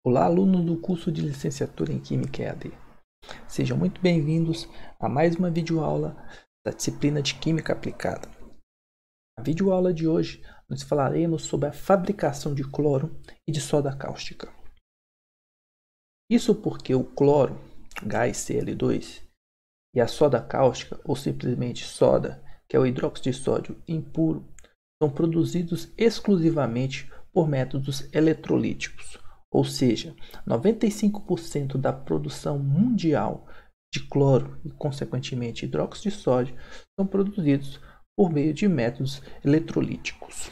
Olá, alunos do curso de Licenciatura em Química EAD. Sejam muito bem-vindos a mais uma videoaula da disciplina de Química Aplicada. Na videoaula de hoje, nós falaremos sobre a fabricação de cloro e de soda cáustica. Isso porque o cloro, gás Cl2, e a soda cáustica, ou simplesmente soda, que é o hidróxido de sódio impuro, são produzidos exclusivamente por métodos eletrolíticos. Ou seja, 95% da produção mundial de cloro e, consequentemente, hidróxido de sódio são produzidos por meio de métodos eletrolíticos.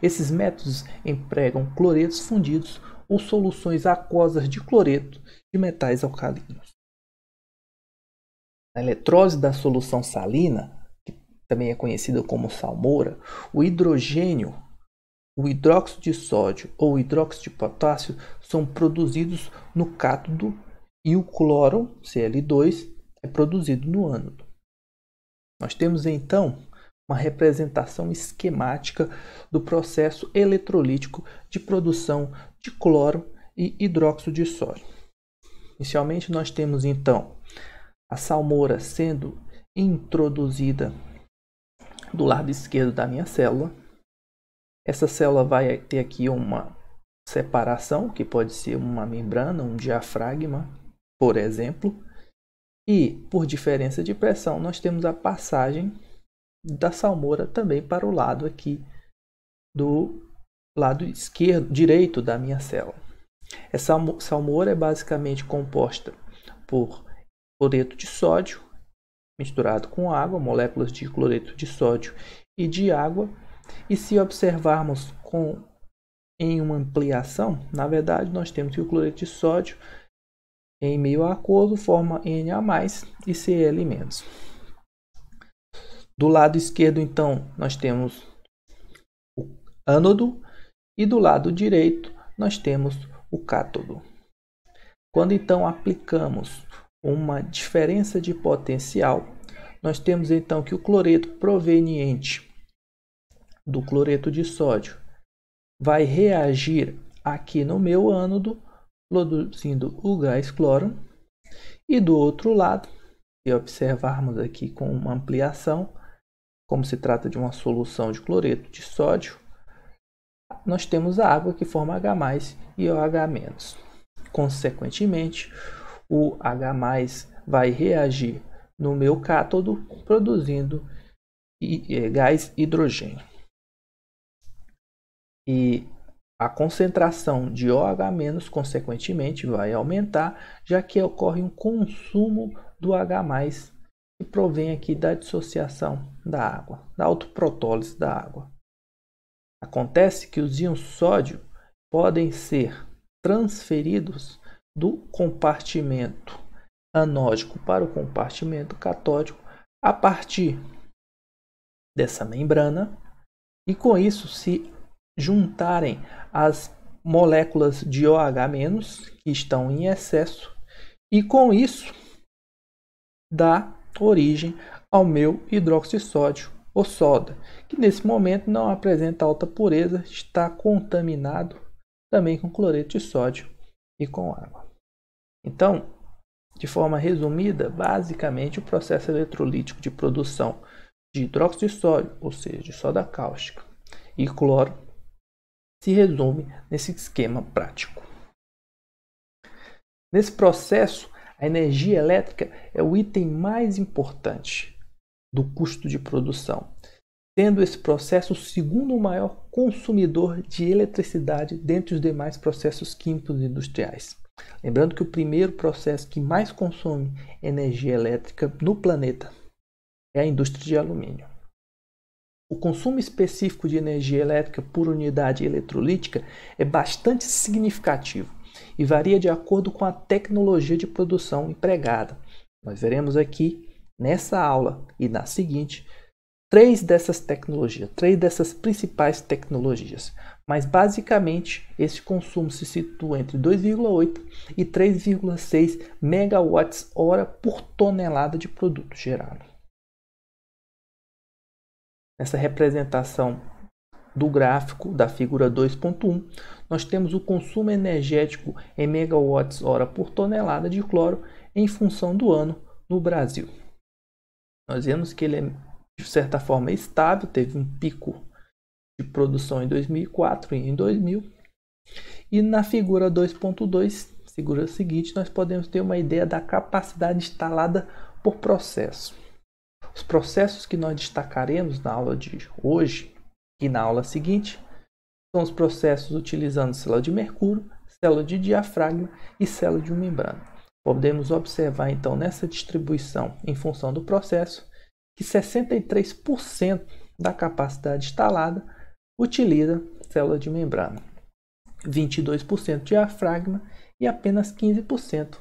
Esses métodos empregam cloretos fundidos ou soluções aquosas de cloreto de metais alcalinos. Na eletrólise da solução salina, que também é conhecida como salmoura, o hidrogênio, o hidróxido de sódio ou o hidróxido de potássio são produzidos no cátodo e o cloro, Cl2, é produzido no ânodo. Nós temos então uma representação esquemática do processo eletrolítico de produção de cloro e hidróxido de sódio. Inicialmente nós temos então a salmoura sendo introduzida do lado esquerdo da minha célula. Essa célula vai ter aqui uma separação, que pode ser uma membrana, um diafragma, por exemplo. E, por diferença de pressão, nós temos a passagem da salmoura também para o lado aqui do lado direito da minha célula. Essa salmoura é basicamente composta por cloreto de sódio misturado com água, moléculas de cloreto de sódio e de água. E se observarmos em uma ampliação, na verdade nós temos que o cloreto de sódio em meio aquoso forma Na+ e Cl-. Do lado esquerdo então nós temos o ânodo e do lado direito nós temos o cátodo. Quando então aplicamos uma diferença de potencial, nós temos então que o cloreto proveniente do cloreto de sódio vai reagir aqui no meu ânodo, produzindo o gás cloro. E do outro lado, se observarmos aqui com uma ampliação, como se trata de uma solução de cloreto de sódio, nós temos a água que forma H+ e OH-. Consequentemente, o H+ vai reagir no meu cátodo, produzindo gás hidrogênio. E a concentração de OH-, consequentemente, vai aumentar, já que ocorre um consumo do H+, que provém aqui da dissociação da água, da autoprotólise da água. Acontece que os íons sódio podem ser transferidos do compartimento anódico para o compartimento catódico a partir dessa membrana, e com isso se juntarem as moléculas de OH- que estão em excesso, e com isso dá origem ao meu hidróxido de sódio ou soda, que nesse momento não apresenta alta pureza, está contaminado também com cloreto de sódio e com água. Então, de forma resumida, basicamente o processo eletrolítico de produção de hidróxido de sódio, ou seja, de soda cáustica, e cloro, se resume nesse esquema prático. Nesse processo, a energia elétrica é o item mais importante do custo de produção, sendo esse processo o segundo maior consumidor de eletricidade dentre os demais processos químicos e industriais. Lembrando que o primeiro processo que mais consome energia elétrica no planeta é a indústria de alumínio. O consumo específico de energia elétrica por unidade eletrolítica é bastante significativo e varia de acordo com a tecnologia de produção empregada. Nós veremos aqui nessa aula e na seguinte três dessas principais tecnologias. Mas basicamente esse consumo se situa entre 2,8 e 3,6 megawatts-hora por tonelada de produto gerado. Nessa representação do gráfico da figura 2.1, nós temos o consumo energético em megawatts-hora por tonelada de cloro em função do ano no Brasil. Nós vemos que ele é, de certa forma, estável, teve um pico de produção em 2004 e em 2000. E na figura 2.2, figura seguinte, nós podemos ter uma ideia da capacidade instalada por processo. Os processos que nós destacaremos na aula de hoje e na aula seguinte são os processos utilizando célula de mercúrio, célula de diafragma e célula de membrana. Podemos observar então nessa distribuição em função do processo que 63% da capacidade instalada utiliza célula de membrana, 22% diafragma e apenas 15%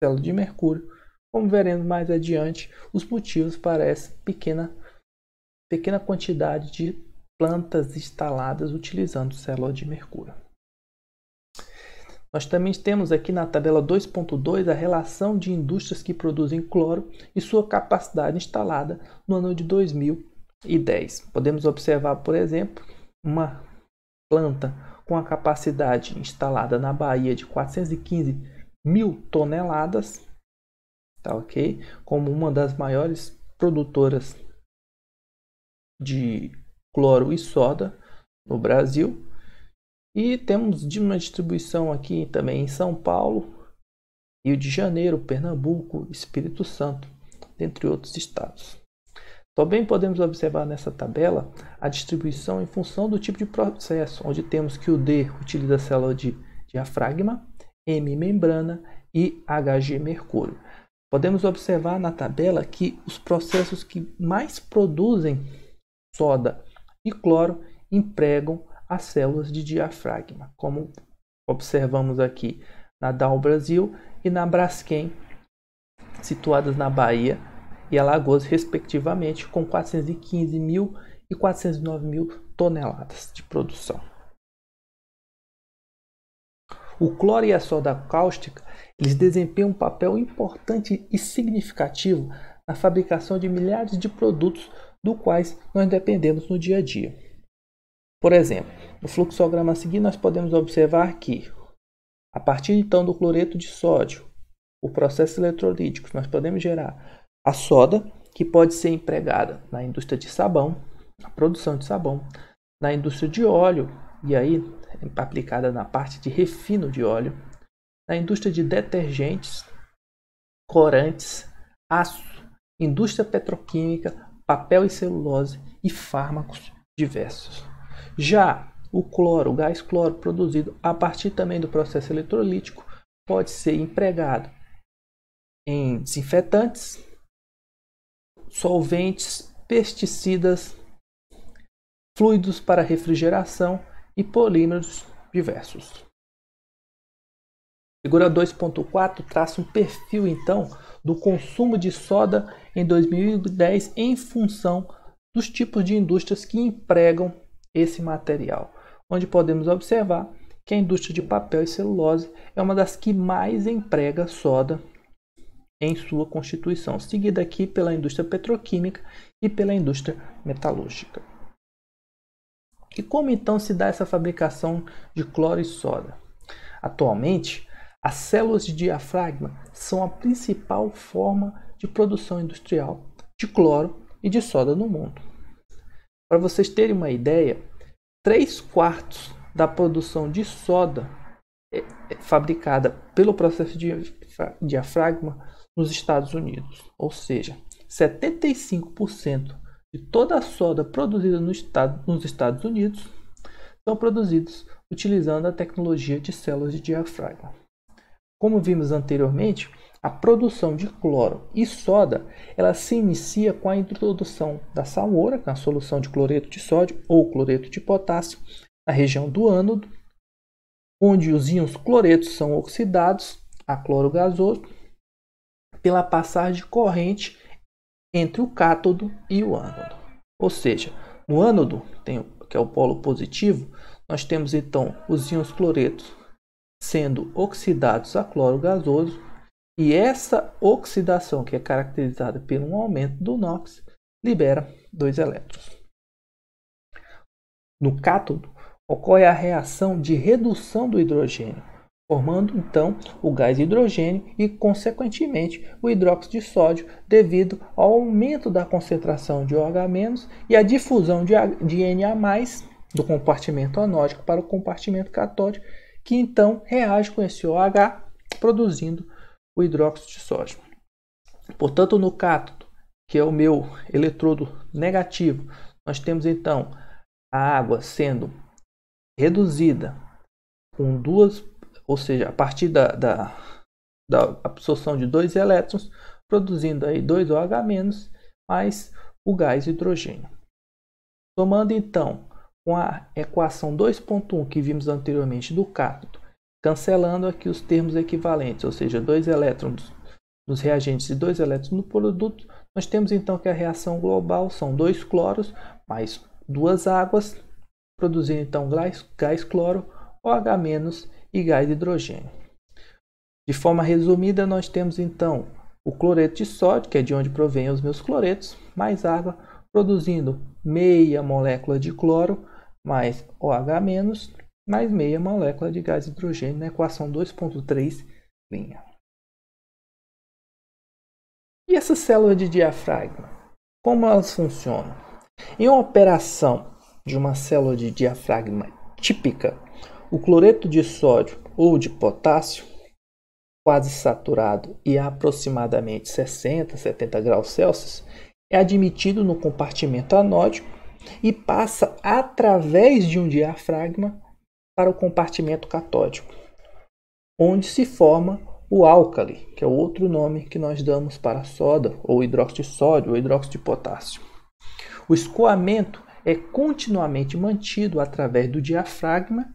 célula de mercúrio. Como veremos mais adiante, os motivos para essa pequena quantidade de plantas instaladas utilizando célula de mercúrio. Nós também temos aqui na tabela 2.2 a relação de indústrias que produzem cloro e sua capacidade instalada no ano de 2010. Podemos observar, por exemplo, uma planta com a capacidade instalada na Bahia de 415 mil toneladas, tá ok? Como uma das maiores produtoras de cloro e soda no Brasil. E temos uma distribuição aqui também em São Paulo, Rio de Janeiro, Pernambuco, Espírito Santo, dentre outros estados. Também podemos observar nessa tabela a distribuição em função do tipo de processo, onde temos que o D utiliza a célula de diafragma, M membrana e Hg mercúrio. Podemos observar na tabela que os processos que mais produzem soda e cloro empregam as células de diafragma, como observamos aqui na Dow Brasil e na Braskem, situadas na Bahia e Alagoas, respectivamente, com 415 mil e 409 mil toneladas de produção. O cloro e a soda cáustica, eles desempenham um papel importante e significativo na fabricação de milhares de produtos do quais nós dependemos no dia a dia. Por exemplo, no fluxograma a seguir nós podemos observar que, a partir então do cloreto de sódio, o processo eletrolítico, nós podemos gerar a soda, que pode ser empregada na indústria de sabão, na produção de sabão, na indústria de óleo, e aí aplicada na parte de refino de óleo, na indústria de detergentes, corantes, aço, indústria petroquímica, papel e celulose e fármacos diversos. Já o cloro, o gás cloro produzido a partir também do processo eletrolítico, pode ser empregado em desinfetantes, solventes, pesticidas, fluidos para refrigeração e polímeros diversos. Figura 2.4 traça um perfil então do consumo de soda em 2010 em função dos tipos de indústrias que empregam esse material, onde podemos observar que a indústria de papel e celulose é uma das que mais emprega soda em sua constituição, seguida aqui pela indústria petroquímica e pela indústria metalúrgica. E como então se dá essa fabricação de cloro e soda? Atualmente, as células de diafragma são a principal forma de produção industrial de cloro e de soda no mundo. Para vocês terem uma ideia, 3/4 da produção de soda é fabricada pelo processo de diafragma nos Estados Unidos, ou seja, 75% de toda a soda produzida nos Estados Unidos são produzidos utilizando a tecnologia de células de diafragma. Como vimos anteriormente, a produção de cloro e soda ela se inicia com a introdução da salmoura, que é a solução de cloreto de sódio ou cloreto de potássio, na região do ânodo, onde os íons cloretos são oxidados a cloro gasoso pela passagem de corrente entre o cátodo e o ânodo. Ou seja, no ânodo, que é o polo positivo, nós temos então os íons cloretos sendo oxidados a cloro gasoso, e essa oxidação, que é caracterizada por um aumento do NOx, libera 2 elétrons. No cátodo, ocorre a reação de redução do hidrogênio, formando então o gás hidrogênio e, consequentemente, o hidróxido de sódio, devido ao aumento da concentração de OH- e a difusão de Na+, do compartimento anódico para o compartimento catódico, que então reage com esse OH, produzindo o hidróxido de sódio. Portanto, no cátodo, que é o meu eletrodo negativo, nós temos então a água sendo reduzida com duas, ou seja, a partir da absorção de 2 elétrons, produzindo aí 2 OH- mais o gás hidrogênio. Somando então com a equação 2.1 que vimos anteriormente do cátodo, cancelando aqui os termos equivalentes, ou seja, 2 elétrons nos reagentes e 2 elétrons no produto, nós temos então que a reação global são 2 cloros mais 2 águas, produzindo então gás cloro, OH- e gás hidrogênio. De forma resumida, nós temos então o cloreto de sódio, que é de onde provém os meus cloretos, mais água, produzindo meia molécula de cloro, mais OH-, mais meia molécula de gás hidrogênio na equação 2.3'. E essa célula de diafragma? Como elas funcionam? Em uma operação de uma célula de diafragma típica, o cloreto de sódio ou de potássio, quase saturado e a aproximadamente 60 a 70 graus Celsius, é admitido no compartimento anódico e passa através de um diafragma para o compartimento catódico, onde se forma o álcali, que é o outro nome que nós damos para a soda, ou hidróxido de sódio, ou hidróxido de potássio. O escoamento é continuamente mantido através do diafragma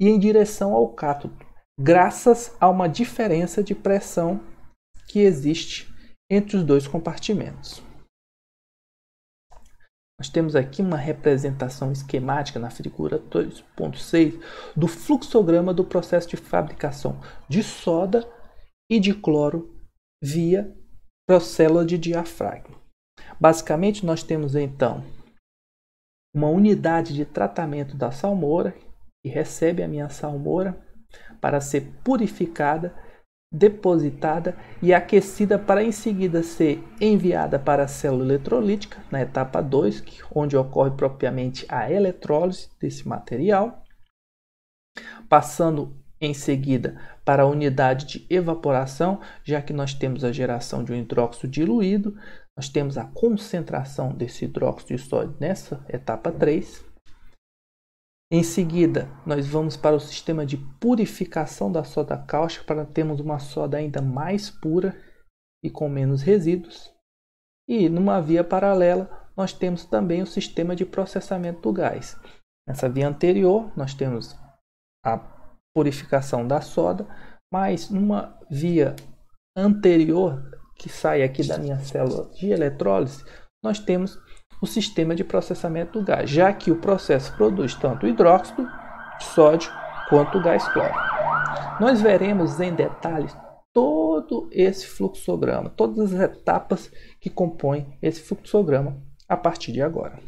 e em direção ao cátodo, graças a uma diferença de pressão que existe entre os dois compartimentos. Nós temos aqui uma representação esquemática na figura 2.6 do fluxograma do processo de fabricação de soda e de cloro via célula de diafragma. Basicamente, nós temos então uma unidade de tratamento da salmoura, que recebe a minha salmoura para ser purificada, depositada e aquecida para em seguida ser enviada para a célula eletrolítica, na etapa 2, onde ocorre propriamente a eletrólise desse material, passando em seguida para a unidade de evaporação, já que nós temos a geração de um hidróxido diluído, nós temos a concentração desse hidróxido de sódio nessa etapa 3. Em seguida, nós vamos para o sistema de purificação da soda cáustica para termos uma soda ainda mais pura e com menos resíduos. E numa via paralela, nós temos também o sistema de processamento do gás. Nessa via anterior, nós temos a purificação da soda, mas numa via anterior, que sai aqui da minha célula de eletrólise, nós temos o sistema de processamento do gás, já que o processo produz tanto o hidróxido de sódio quanto o gás cloro. Nós veremos em detalhes todo esse fluxograma, todas as etapas que compõem esse fluxograma a partir de agora.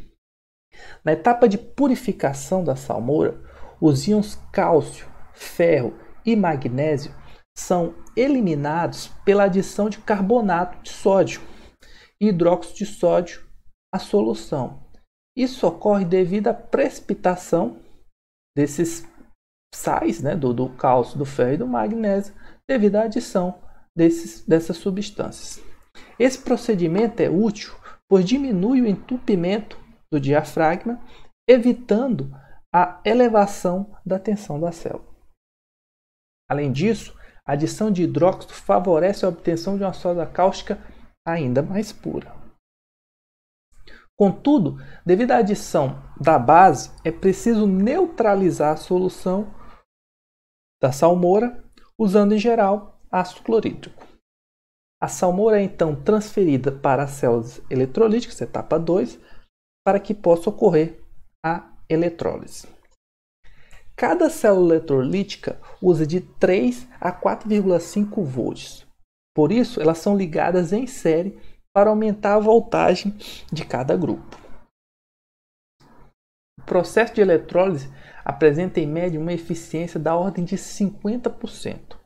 Na etapa de purificação da salmoura, os íons cálcio, ferro e magnésio são eliminados pela adição de carbonato de sódio e hidróxido de sódio à solução. Isso ocorre devido à precipitação desses sais, do cálcio, do ferro e do magnésio, devido à adição dessas substâncias. Esse procedimento é útil, pois diminui o entupimento do diafragma, evitando a elevação da tensão da célula. Além disso, a adição de hidróxido favorece a obtenção de uma soda cáustica ainda mais pura. Contudo, devido à adição da base, é preciso neutralizar a solução da salmoura, usando em geral ácido clorídrico. A salmoura é então transferida para as células eletrolíticas, etapa 2, para que possa ocorrer a eletrólise. Cada célula eletrolítica usa de 3 a 4,5 volts. Por isso, elas são ligadas em série para aumentar a voltagem de cada grupo. O processo de eletrólise apresenta em média uma eficiência da ordem de 50%.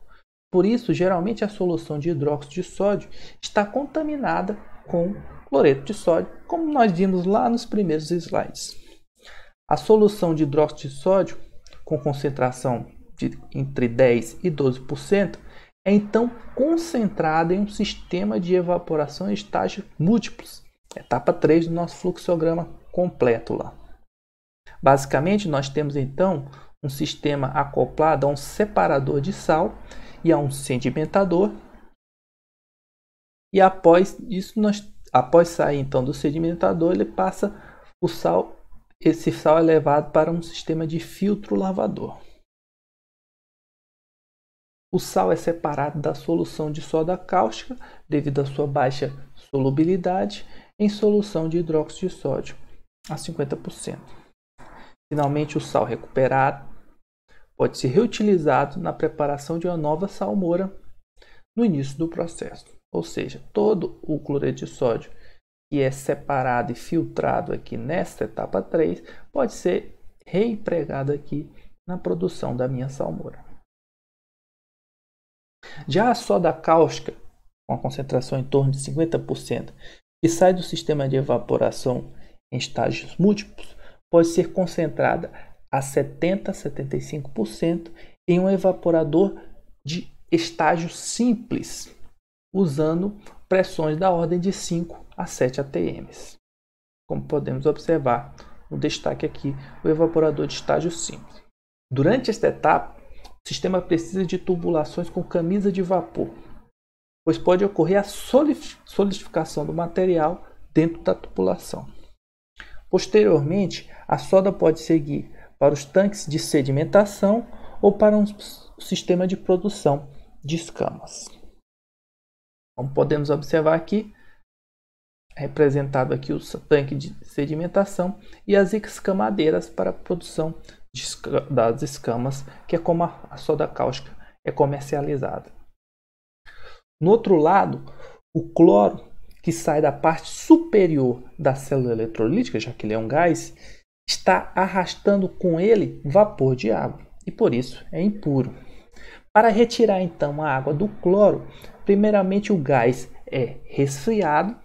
Por isso, geralmente a solução de hidróxido de sódio está contaminada com cloreto de sódio, como nós vimos lá nos primeiros slides. A solução de hidróxido de sódio, com concentração de entre 10% e 12%, é então concentrada em um sistema de evaporação em estágios múltiplos, etapa 3 do nosso fluxograma completo lá. Basicamente, nós temos então um sistema acoplado a um separador de sal e a um sedimentador. E após isso, após sair então do sedimentador, ele passa o sal. Esse sal é levado para um sistema de filtro lavador. O sal é separado da solução de soda cáustica devido à sua baixa solubilidade em solução de hidróxido de sódio a 50%. Finalmente, o sal recuperado pode ser reutilizado na preparação de uma nova salmoura no início do processo. Ou seja, todo o cloreto de sódio que é separado e filtrado aqui nesta etapa 3 pode ser reempregado aqui na produção da minha salmoura. Já a soda cáustica, com a concentração em torno de 50%, que sai do sistema de evaporação em estágios múltiplos, pode ser concentrada a 70% a 75% em um evaporador de estágio simples, usando pressões da ordem de 5 a 7 atm. Como podemos observar no destaque aqui, o evaporador de estágio simples. Durante esta etapa, o sistema precisa de tubulações com camisa de vapor, pois pode ocorrer a solidificação do material dentro da tubulação. Posteriormente, a soda pode seguir para os tanques de sedimentação ou para um sistema de produção de escamas. Como podemos observar aqui, representado aqui o tanque de sedimentação e as escamadeiras para a produção das escamas, que é como a soda cáustica é comercializada. No outro lado, o cloro, que sai da parte superior da célula eletrolítica, já que ele é um gás, está arrastando com ele vapor de água e por isso é impuro. Para retirar então a água do cloro, primeiramente o gás é resfriado,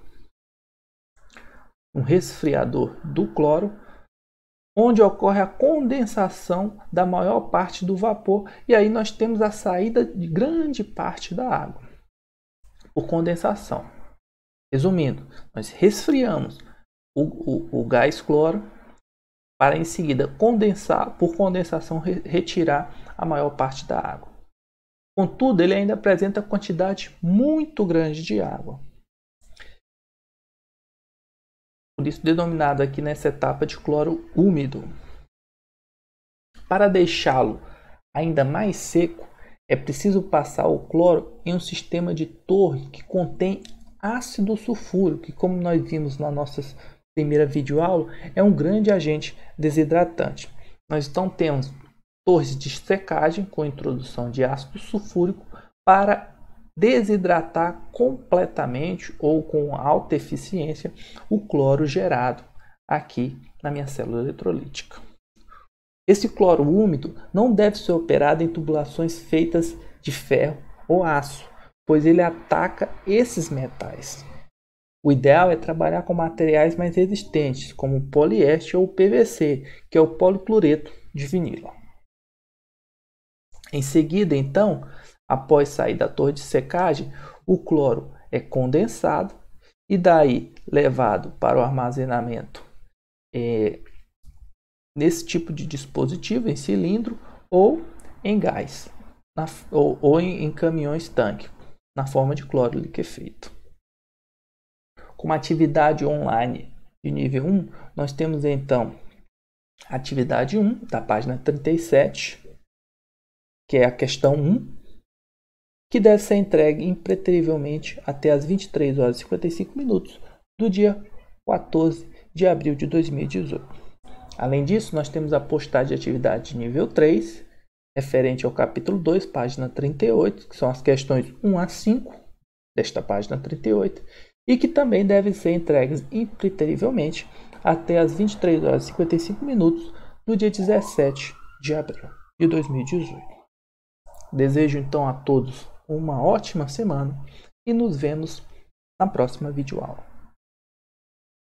um resfriador do cloro, onde ocorre a condensação da maior parte do vapor e aí nós temos a saída de grande parte da água por condensação. Resumindo, nós resfriamos o gás cloro para em seguida condensar, por condensação retirar a maior parte da água. Contudo, ele ainda apresenta quantidade muito grande de água. Por isso denominado aqui nessa etapa de cloro úmido. Para deixá-lo ainda mais seco, é preciso passar o cloro em um sistema de torre que contém ácido sulfúrico, que como nós vimos na nossa primeira videoaula, é um grande agente desidratante. Nós então temos torres de secagem com introdução de ácido sulfúrico para desidratar completamente ou com alta eficiência o cloro gerado aqui na minha célula eletrolítica. Esse cloro úmido não deve ser operado em tubulações feitas de ferro ou aço, pois ele ataca esses metais. O ideal é trabalhar com materiais mais resistentes, como o poliéster ou o PVC, que é o policloreto de vinilo. Em seguida, então, após sair da torre de secagem, o cloro é condensado e daí levado para o armazenamento nesse tipo de dispositivo, em cilindro ou em gás, ou em caminhões tanque, na forma de cloro liquefeito. Com uma atividade online de nível 1, nós temos então a atividade 1 da página 37, que é a questão 1, que deve ser entregue impreterivelmente até as 23 horas e 55 minutos do dia 14 de abril de 2018. Além disso, nós temos a postagem de atividade de nível 3, referente ao capítulo 2, página 38, que são as questões 1 a 5 desta página 38, e que também devem ser entregues impreterivelmente até as 23 horas e 55 minutos do dia 17 de abril de 2018. Desejo então a todos uma ótima semana e nos vemos na próxima videoaula.